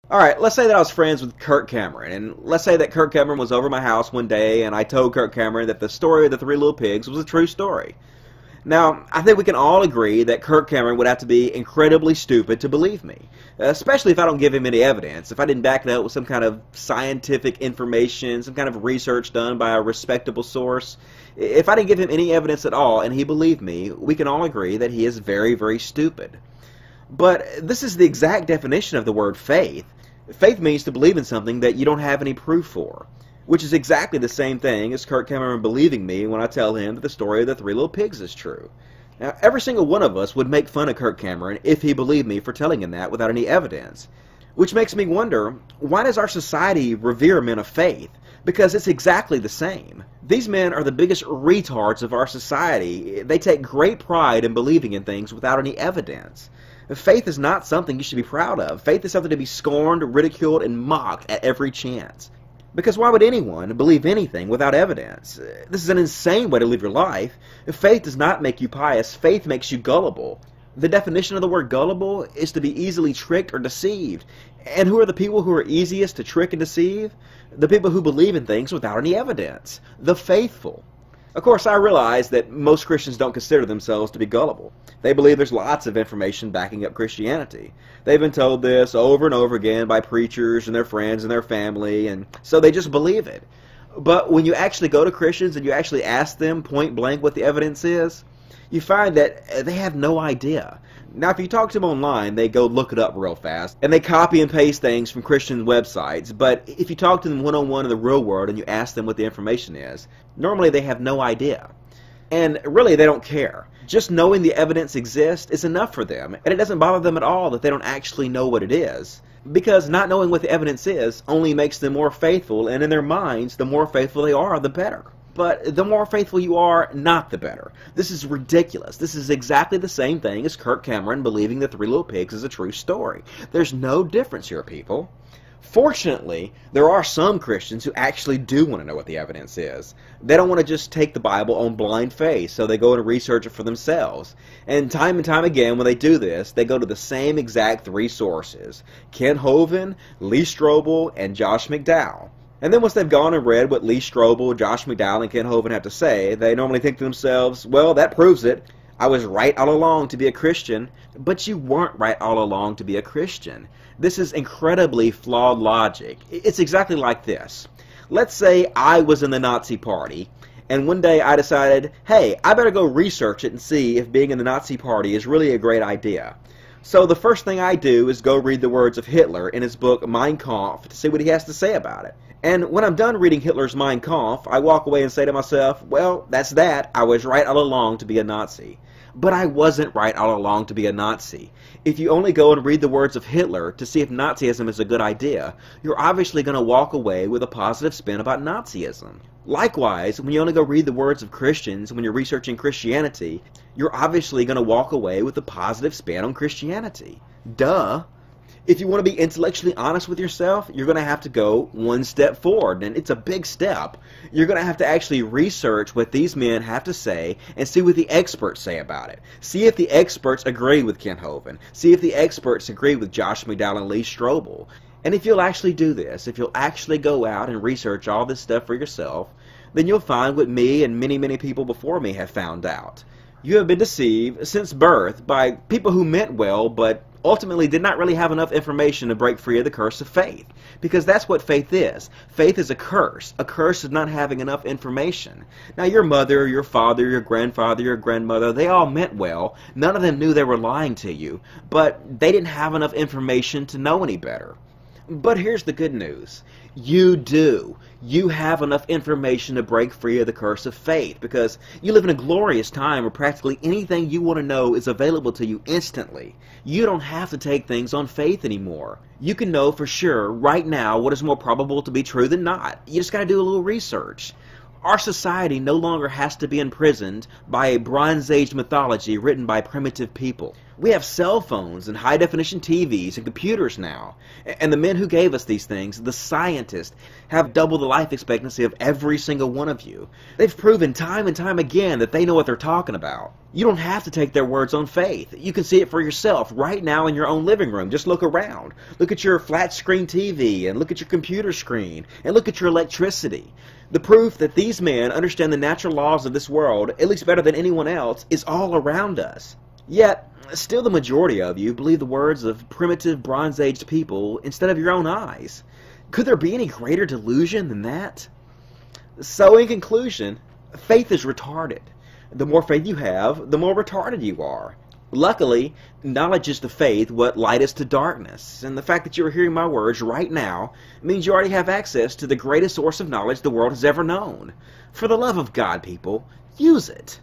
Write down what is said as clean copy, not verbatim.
Alright, let's say that I was friends with Kirk Cameron, and let's say that Kirk Cameron was over my house one day and I told Kirk Cameron that the story of the Three Little Pigs was a true story. Now, I think we can all agree that Kirk Cameron would have to be incredibly stupid to believe me, especially if I don't give him any evidence, if I didn't back it up with some kind of scientific information, some kind of research done by a respectable source. If I didn't give him any evidence at all and he believed me, we can all agree that he is very, very stupid. But this is the exact definition of the word faith. Faith means to believe in something that you don't have any proof for, which is exactly the same thing as Kirk Cameron believing me when I tell him that the story of the Three Little Pigs is true. Now, every single one of us would make fun of Kirk Cameron if he believed me for telling him that without any evidence. Which makes me wonder, why does our society revere men of faith? Because it's exactly the same. These men are the biggest retards of our society. They take great pride in believing in things without any evidence. Faith is not something you should be proud of. Faith is something to be scorned, ridiculed, and mocked at every chance. Because why would anyone believe anything without evidence? This is an insane way to live your life. Faith does not make you pious. Faith makes you gullible. The definition of the word gullible is to be easily tricked or deceived. And who are the people who are easiest to trick and deceive? The people who believe in things without any evidence. The faithful. Of course, I realize that most Christians don't consider themselves to be gullible. They believe there's lots of information backing up Christianity. They've been told this over and over again by preachers and their friends and their family, and so they just believe it. But when you actually go to Christians and you actually ask them point blank what the evidence is, you find that they have no idea. Now, if you talk to them online, they go look it up real fast, and they copy and paste things from Christian websites. But if you talk to them one-on-one in the real world and you ask them what the information is, normally they have no idea. And really, they don't care. Just knowing the evidence exists is enough for them, and it doesn't bother them at all that they don't actually know what it is. Because not knowing what the evidence is only makes them more faithful, and in their minds, the more faithful they are, the better. But the more faithful you are, not the better. This is ridiculous. This is exactly the same thing as Kirk Cameron believing the Three Little Pigs is a true story. There's no difference here, people. Fortunately, there are some Christians who actually do want to know what the evidence is. They don't want to just take the Bible on blind faith, so they go and research it for themselves. And time again, when they do this, they go to the same exact three sources: Ken Hovind, Lee Strobel, and Josh McDowell. And then once they've gone and read what Lee Strobel, Josh McDowell, and Ken Hovind have to say, they normally think to themselves, well, that proves it. I was right all along to be a Christian, but you weren't right all along to be a Christian. This is incredibly flawed logic. It's exactly like this. Let's say I was in the Nazi Party, and one day I decided, hey, I better go research it and see if being in the Nazi Party is really a great idea. So the first thing I do is go read the words of Hitler in his book Mein Kampf to see what he has to say about it. And when I'm done reading Hitler's Mein Kampf, I walk away and say to myself, well, that's that. I was right all along to be a Nazi. But I wasn't right all along to be a Nazi. If you only go and read the words of Hitler to see if Nazism is a good idea, you're obviously going to walk away with a positive spin about Nazism. Likewise, when you only go read the words of Christians when you're researching Christianity, you're obviously going to walk away with a positive spin on Christianity. Duh. If you want to be intellectually honest with yourself, you're going to have to go one step forward, and it's a big step. You're going to have to actually research what these men have to say and see what the experts say about it. See if the experts agree with Ken Hovind. See if the experts agree with Josh McDowell and Lee Strobel. And if you'll actually do this, if you'll actually go out and research all this stuff for yourself, then you'll find what me and many, many people before me have found out. You have been deceived since birth by people who meant well, but ultimately did not really have enough information to break free of the curse of faith. Because that's what faith is. Faith is a curse. A curse of not having enough information. Now, your mother, your father, your grandfather, your grandmother, they all meant well. None of them knew they were lying to you, but they didn't have enough information to know any better. But here's the good news. You do. You have enough information to break free of the curse of faith, because you live in a glorious time where practically anything you want to know is available to you instantly. You don't have to take things on faith anymore. You can know for sure right now what is more probable to be true than not. You just got to do a little research. Our society no longer has to be imprisoned by a Bronze Age mythology written by primitive people. We have cell phones and high-definition TVs and computers now. And the men who gave us these things, the scientists, have double the life expectancy of every single one of you. They've proven time and time again that they know what they're talking about. You don't have to take their words on faith. You can see it for yourself right now in your own living room. Just look around. Look at your flat-screen TV, and look at your computer screen, and look at your electricity. The proof that these men understand the natural laws of this world, at least better than anyone else, is all around us. Yet, still the majority of you believe the words of primitive Bronze-Age people instead of your own eyes. Could there be any greater delusion than that? So, in conclusion, faith is retarded. The more faith you have, the more retarded you are. Luckily, knowledge is to faith what light is to darkness, and the fact that you are hearing my words right now means you already have access to the greatest source of knowledge the world has ever known. For the love of God, people, use it.